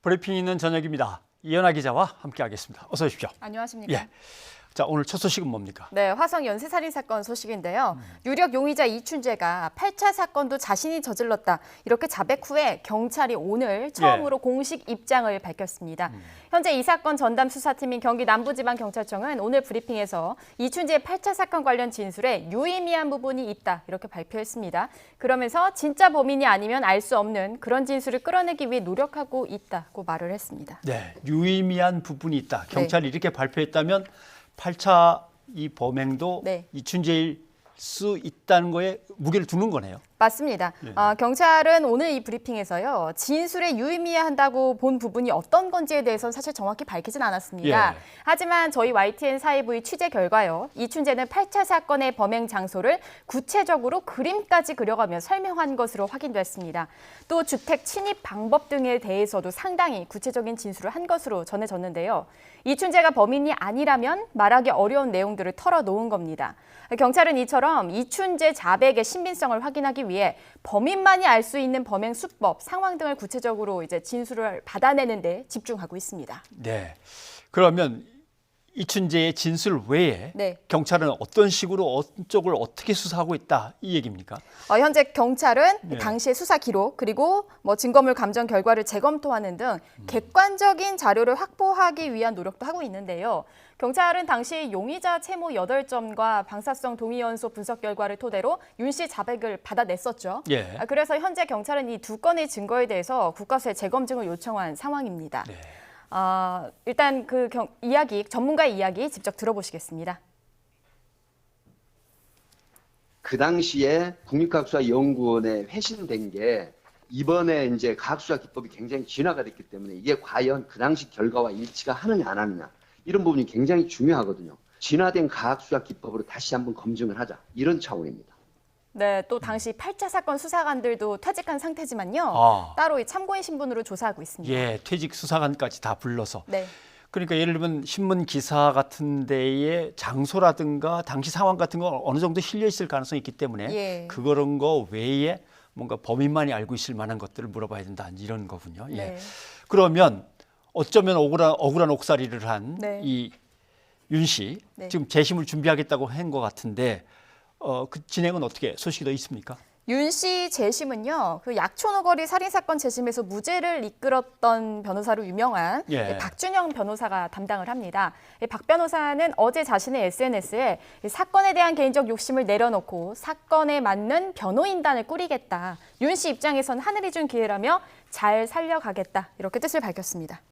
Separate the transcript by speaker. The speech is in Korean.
Speaker 1: 브리핑 있는 저녁입니다. 이연아 기자와 함께하겠습니다. 어서 오십시오.
Speaker 2: 안녕하십니까?
Speaker 1: 예. 자, 오늘 첫 소식은 뭡니까?
Speaker 2: 네, 화성 연쇄살인 사건 소식인데요. 유력 용의자 이춘재가 8차 사건도 자신이 저질렀다. 이렇게 자백 후에 경찰이 오늘 처음으로 공식 입장을 밝혔습니다. 현재 이 사건 전담 수사팀인 경기 남부지방경찰청은 오늘 브리핑에서 이춘재의 8차 사건 관련 진술에 유의미한 부분이 있다. 이렇게 발표했습니다. 그러면서 진짜 범인이 아니면 알 수 없는 그런 진술을 끌어내기 위해 노력하고 있다고 말을 했습니다.
Speaker 1: 네, 유의미한 부분이 있다. 경찰이 이렇게 발표했다면 8차 이 범행도 이춘재일 수 있다는 거에 무게를 두는 거네요.
Speaker 2: 맞습니다. 경찰은 오늘 이 브리핑에서요. 진술에 유의미한다고 본 부분이 어떤 건지에 대해서는 사실 정확히 밝히진 않았습니다. 하지만 저희 YTN 사회부의 취재 결과요. 이춘재는 8차 사건의 범행 장소를 구체적으로 그림까지 그려가며 설명한 것으로 확인됐습니다. 또 주택 침입 방법 등에 대해서도 상당히 구체적인 진술을 한 것으로 전해졌는데요. 이춘재가 범인이 아니라면 말하기 어려운 내용들을 털어놓은 겁니다. 경찰은 이처럼 이춘재 자백의 신빙성을 확인하기 위해 범인만이 알 수 있는 범행 수법, 상황 등을 구체적으로 이제 진술을 받아내는 데 집중하고 있습니다.
Speaker 1: 네. 그러면 이춘재의 진술 외에 경찰은 어떤 식으로 어떤 쪽을 어떻게 수사하고 있다 이 얘기입니까?
Speaker 2: 현재 경찰은 당시의 수사 기록 그리고 증거물 감정 결과를 재검토하는 등 객관적인 자료를 확보하기 위한 노력도 하고 있는데요. 경찰은 당시 용의자 채모 8점과 방사성 동위원소 분석 결과를 토대로 윤 씨 자백을 받아냈었죠. 그래서 현재 경찰은 이 두 건의 증거에 대해서 국과수에 재검증을 요청한 상황입니다. 일단 그 전문가의 이야기 직접 들어보시겠습니다.
Speaker 3: 그 당시에 국립과학수사연구원에 회신된 게 이번에 이제 과학수사 기법이 굉장히 진화가 됐기 때문에 이게 과연 그 당시 결과와 일치가 하느냐 안 하느냐 이런 부분이 굉장히 중요하거든요. 진화된 과학수사 기법으로 다시 한번 검증을 하자 이런 차원입니다.
Speaker 2: 네, 또 당시 8차 사건 수사관들도 퇴직한 상태지만요. 따로 참고인 신분으로 조사하고 있습니다.
Speaker 1: 예, 퇴직 수사관까지 다 불러서. 그러니까 예를 들면 신문 기사 같은 데에 장소라든가 당시 상황 같은 거 어느 정도 실려 있을 가능성이 있기 때문에 그런 거 외에 뭔가 범인만이 알고 있을 만한 것들을 물어봐야 된다 이런 거군요. 그러면 어쩌면 억울한 옥살이를 한 이 윤 씨 지금 재심을 준비하겠다고 한 것 같은데 그 진행은 어떻게 소식이 더 있습니까?
Speaker 2: 윤 씨 재심은요, 그 약촌오거리 살인사건 재심에서 무죄를 이끌었던 변호사로 유명한 박준영 변호사가 담당을 합니다. 박 변호사는 어제 자신의 SNS에 사건에 대한 개인적 욕심을 내려놓고 사건에 맞는 변호인단을 꾸리겠다. 윤 씨 입장에선 하늘이 준 기회라며 잘 살려가겠다. 이렇게 뜻을 밝혔습니다.